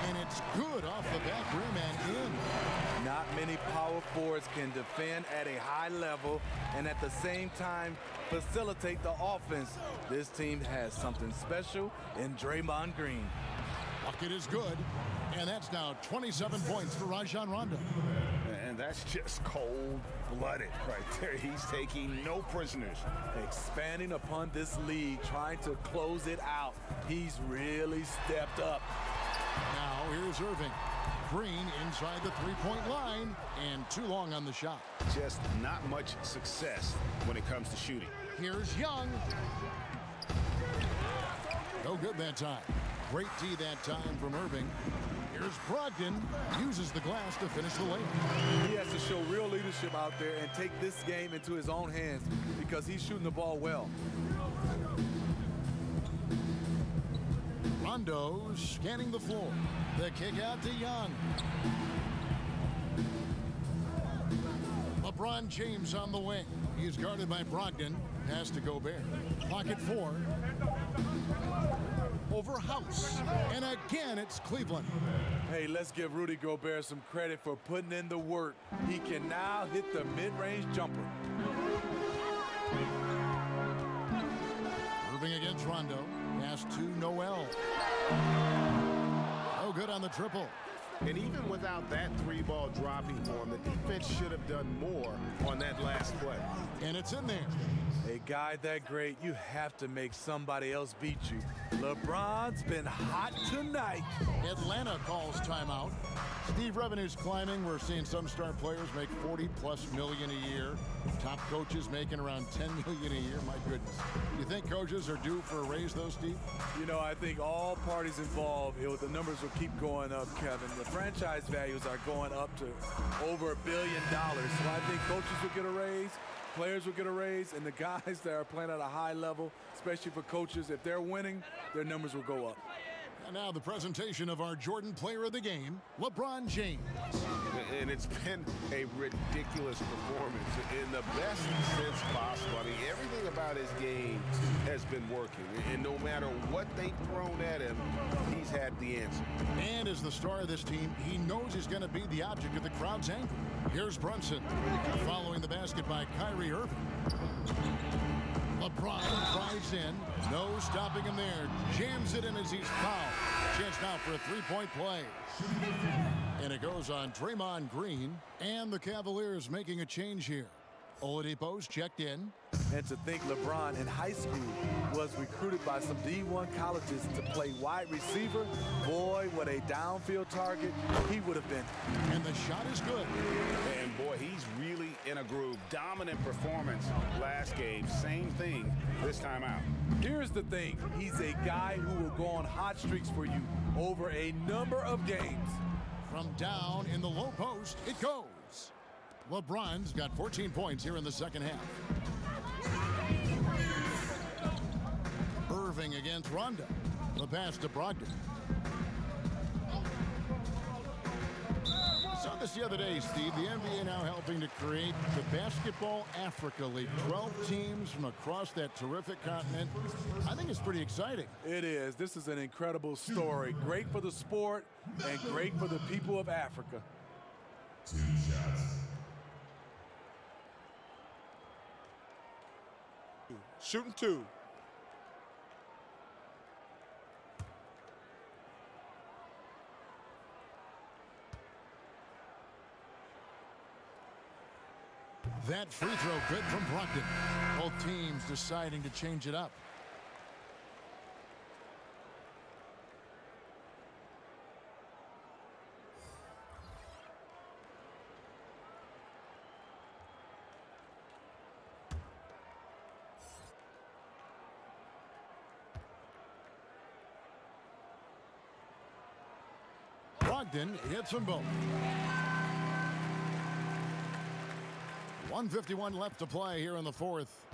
And it's good off the back rim and in. Not many power forwards can defend at a high level and at the same time facilitate the offense. This team has something special in Draymond Green. Bucket is good. And that's now 27 points for Rajon Rondo. And that's just cold-blooded right there. He's taking no prisoners. Expanding upon this league, trying to close it out. He's really stepped up. Now here's Irving. Green inside the three-point line and too long on the shot. Just not much success when it comes to shooting. Here's Young. No good that time. Great tee that time from Irving. Here's Brogdon. Uses the glass to finish the layup. He has to show real leadership out there and take this game into his own hands because he's shooting the ball well. Rondo scanning the floor. The kick out to Young. LeBron James on the wing. He's guarded by Brogdon. Pass to Gobert. Clock at 4. Over House. And again, it's Cleveland. Hey, let's give Rudy Gobert some credit for putting in the work. He can now hit the mid-range jumper. Irving against Rondo. Pass to Noel. Oh, good on the triple. And even without that three-ball dropping for him, the defense should have done more on that last play. And it's in there. A guy that great, you have to make somebody else beat you. LeBron's been hot tonight. Atlanta calls timeout. Steve, revenue's climbing. We're seeing some star players make $40+ million a year. Top coaches making around $10 million a year. My goodness. You think coaches are due for a raise, though, Steve? You know, I think all parties involved, the numbers will keep going up, Kevin. The franchise values are going up to over $1 billion. So I think coaches will get a raise, players will get a raise, and the guys that are playing at a high level, especially for coaches, if they're winning, their numbers will go up. And now the presentation of our Jordan Player of the Game, LeBron James. And it's been a ridiculous performance in the best sense possible. I mean, everything about his game has been working. And no matter what they've thrown at him, he's had the answer. And as the star of this team, he knows he's going to be the object of the crowd's anger. Here's Brunson, following the basket by Kyrie Irving. LeBron drives in. No stopping him there. Jams it in as he's fouled. Chance now for a three-point play. And it goes on Draymond Green. And the Cavaliers making a change here. Oladipo's checked in. And to think LeBron in high school was recruited by some D1 colleges to play wide receiver, boy, what a downfield target he would have been. And the shot is good. And boy, he's really in a groove. Dominant performance last game. Same thing this time out. Here's the thing. He's a guy who will go on hot streaks for you over a number of games. From down in the low post, it goes. LeBron's got 14 points here in the second half. Irving against Rondo. The pass to Brogdon. Saw this the other day, Steve. The NBA now helping to create the Basketball Africa League. 12 teams from across that terrific continent. I think it's pretty exciting. It is. This is an incredible story. Great for the sport and great for the people of Africa. 2 shots. Shooting 2. That free throw good from Brogdon. Both teams deciding to change it up. Brogdon hits them both. 1:51 left to play here in the fourth.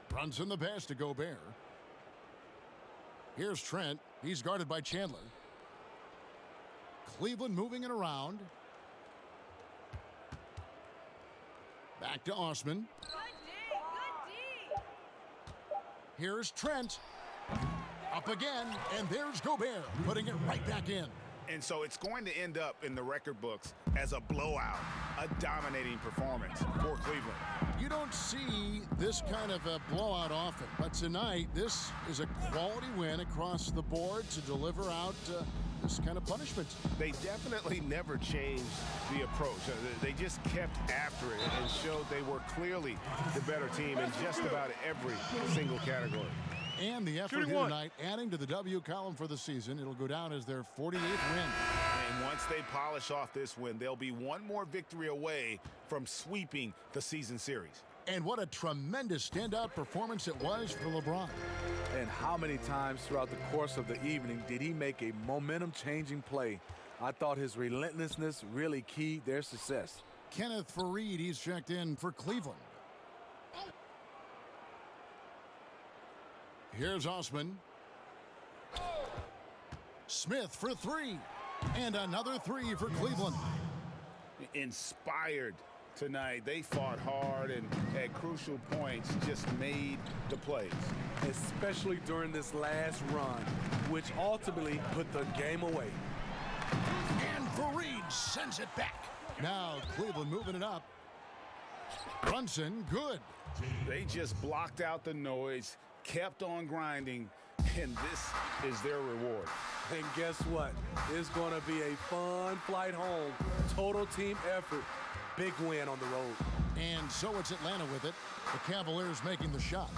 Brunson the pass to Gobert. Here's Trent. He's guarded by Chandler. Cleveland moving it around. Back to Osman. Here's Trent. Up again, and there's Gobert putting it right back in. And so it's going to end up in the record books as a blowout, a dominating performance for Cleveland. You don't see this kind of a blowout often, but tonight this is a quality win across the board to deliver out this kind of punishment. They definitely never changed the approach. They just kept after it and showed they were clearly the better team in just about every single category. And the effort here tonight, adding to the W column for the season. It'll go down as their 48th win. And once they polish off this win, they'll be one more victory away from sweeping the season series. And what a tremendous standout performance it was for LeBron. And how many times throughout the course of the evening did he make a momentum-changing play? I thought his relentlessness really keyed their success. Kenneth Faried, he's checked in for Cleveland. Here's Osman. Smith for 3. And another 3 for Cleveland. Inspired tonight. They fought hard and at crucial points just made the plays. Especially during this last run, which ultimately put the game away. And Faried sends it back. Now Cleveland moving it up. Brunson, good. They just blocked out the noise, kept on grinding, and this is their reward. And guess what? It's going to be a fun flight home. Total team effort. Big win on the road. And so it's Atlanta with it. The Cavaliers making the shot.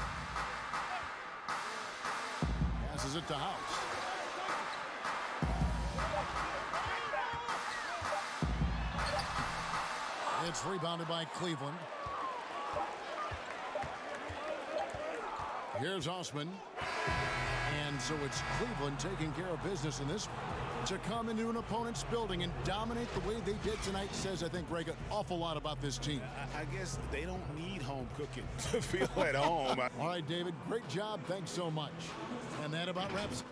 Passes it to House. It's rebounded by Cleveland. Here's Osman. And so it's Cleveland taking care of business in this one. To come into an opponent's building and dominate the way they did tonight says, I think, Greg, an awful lot about this team. I guess they don't need home cooking to feel at home. All right, David, great job. Thanks so much. And that about wraps